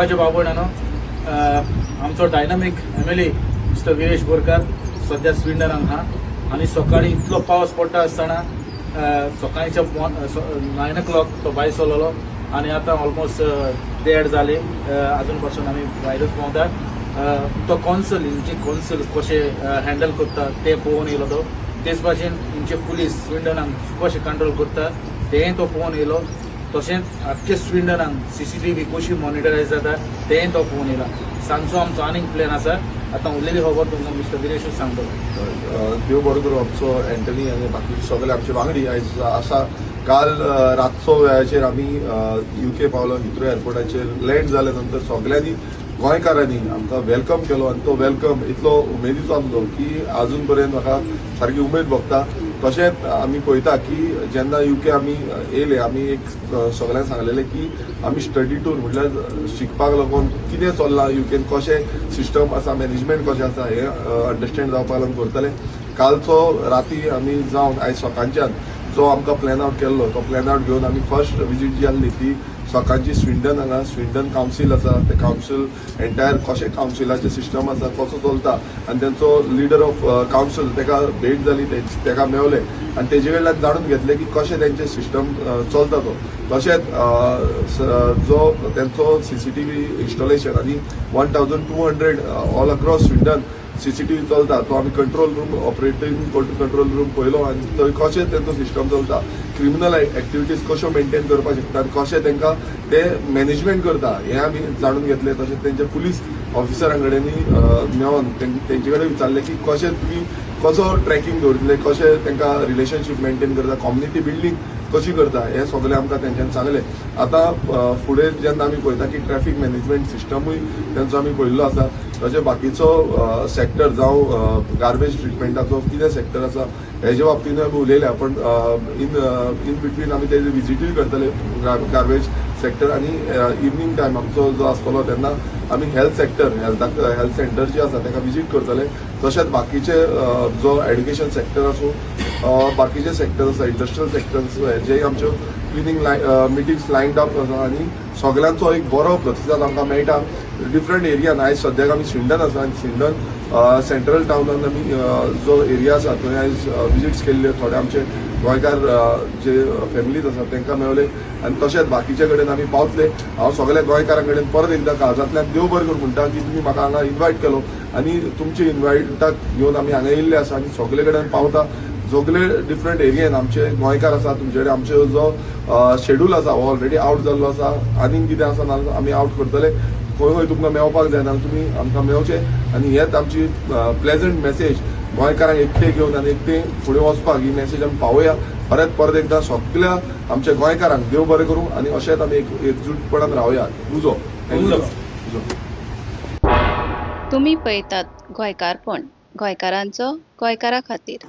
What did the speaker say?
देवाच्या बाबून आमचो dynamic MLA mister Viresh Borkar सध्या स्विडनाक आहा आणि सकाळी इतलो पावस पडटा आसतना सकाळच्या 9 o'clock तो भायर सरलो आणि आता ऑलमोस्ट देड जाले अजून पासून आमी भायरूच पावतात तो कौन्सिल कशे हँडल करता ते पळोवन येयलो तो तेच भाशेन तुमचे पुलीस स्विडनाक कशे कंट्रोल करता तेंय तो पळोवन येयलो तशेंच आख्खे स्विडनाक CCTV कशी मॉनिटरायज जाता तेंय तो पळोवन येयला सांजचो आमचो आनीक प्लॅन आसा आता उरलेली खबर तुमकां मिस्टर वीरेशूच सांगतो देव बरो करूं आमचो एंटनी आनी बाकी सगळे आमचे वांगडी आयज आसा काल रातचो वेळाचेर आमी UK पावलो हिथ्रो एअरपोर्टाचेर लँड जाले नंतर सगळ्यांनी गोंयकारांनी आमकां वेलकम केलो आनी तो वेलकम इतलो उमेदीचो आसलो की आजून पर्यंत म्हाका सारकी उमेद भोगता तशेंच आमी पळयता की जेन्ना UK आमी येयले आमी एक सगळ्यांक सांगलेलें की आमी स्टडी टूर म्हटल्यार शिकपाक लागून कितें चल्लां UKन कशें सिस्टम आसा मॅनेजमेंट कशें आसा हें अंडरस्टँड जावपाक लागून करतले कालचो राती आमी जावन आयज सकाळच्यान जो आमकां प्लॅन आउट केल्लो तो प्लॅन आउट घेवन आमी फर्स्ट विजीट जी आसली ती सकाळची स्विडन हांगा स्विडन कावन्सील आसा ते कावन्सील एंटायर कशें कावन्सिलाचें सिस्टम आसा कसो चलता आनी तेंचो लिडर ऑफ कावन्सील ताका भेट जाली ताका मेवले आनी तेजे कडल्यान जाणून घेतले की कशें तेंचें सिस्टम चलता तो तशेंच जो तेंचो CCTV इन्स्टॉलेशन आनी 1200 ऑल अक्रॉस स्विडन CCTV चलता तो आमी control room operating control room पळयलो आनी थंय कशें तेंचो सिस्टम चलता क्रिमिनल एक्टिविटीज कश्यो मेंटेन करपाक शकता आनी कशें तांकां ते मॅनेजमेंट करता हें आमी जाणून घेतलें तशेंच तेंच्या पुलीस ऑफिसरां कडेन मेळोन तेंचे कडेन विचारलें की कशें तुमी कसो ट्रॅकिंग दवरतले कशें तांकां रिलेशनशीप मेंटेन करता कम्युनिटी बिल्डींग कशी करता हें सगळें आमकां तेंच्यान सांगलें आतां फुडें जेन्ना आमी पळयता की ट्रॅफीक मॅनेजमेंट सिस्टमूय तेंचो आमी पळयल्लो आसा तशें बाकीचो सॅक्टर जावं गार्बेज ट्रिटमेंटाचो कितें सॅक्टर आसा हेजे बाबतींत आमी उलयल्या पण इन बिटवीन आमी तेजे विजीटूय करतले गार्बेज सॅक्टर आनी इवनिंग टायम आमचो जो आसतलो तेन्ना आमी हेल्थ सॅक्टर हेल्थ सेंटर जे आसा ताका विजीट करतले तशेंच बाकीचे जो एड्युकेशन सॅक्टर आसूं बाकीचे सॅक्टर आसा इंडस्ट्रियल सॅक्टर्स जे आमच्यो क्लिनींग मिटींग्स लायन्ड अप आसा आनी सगळ्यांचो एक बरो प्रतिसाद आमकां मेळटा डिफरंट एरियान आयज सद्याक आमी स्विडन आसा आनी स्विडन सेंट्रल टाउनान आमी जो एरिया आसा थंय आयज विजीट्स केल्ल्यो थोडे आमचे गोंयकार जे फॅमिलीज आसा तांकां मेळ्ळे आनी तशेंच बाकीचे कडेन आमी पावतले हांव सगळ्या गोंयकारां कडेन परत एकदां काळजांतल्यान देव बरें करूं म्हणटा की तुमी म्हाका हांगा इन्वायट केलो आनी तुमचे इन्वायटाक घेवन आमी हांगा येयल्ले आसा आनी सगळे कडेन पावता सगळे डिफरंट एरियेन आमचे गोंयकार आसा तुमचे कडेन आमचो जो शेड्यूल आसा हो ऑलरेडी आउट जाल्लो आसा आनीक कितें आसा ना आमी आउट करतले खंय खंय तुमकां मेळपाक जाय ना तुमी आमकां मेळचें आनी हेच आमची प्लेजंट मेसेज गोंयकारांक एकटे घेवन आनी एकटे फुडें वचपाक ही मेसेज आमी पावोया परत एकदां सगळ्या आमच्या गोंयकारांक देव बरें करूं आनी अशेंच आमी एकजूटपणान रावया उजो तुम्ही पळयतात गोंयकारपण गोंयकारांचो गोंयकारा खातीर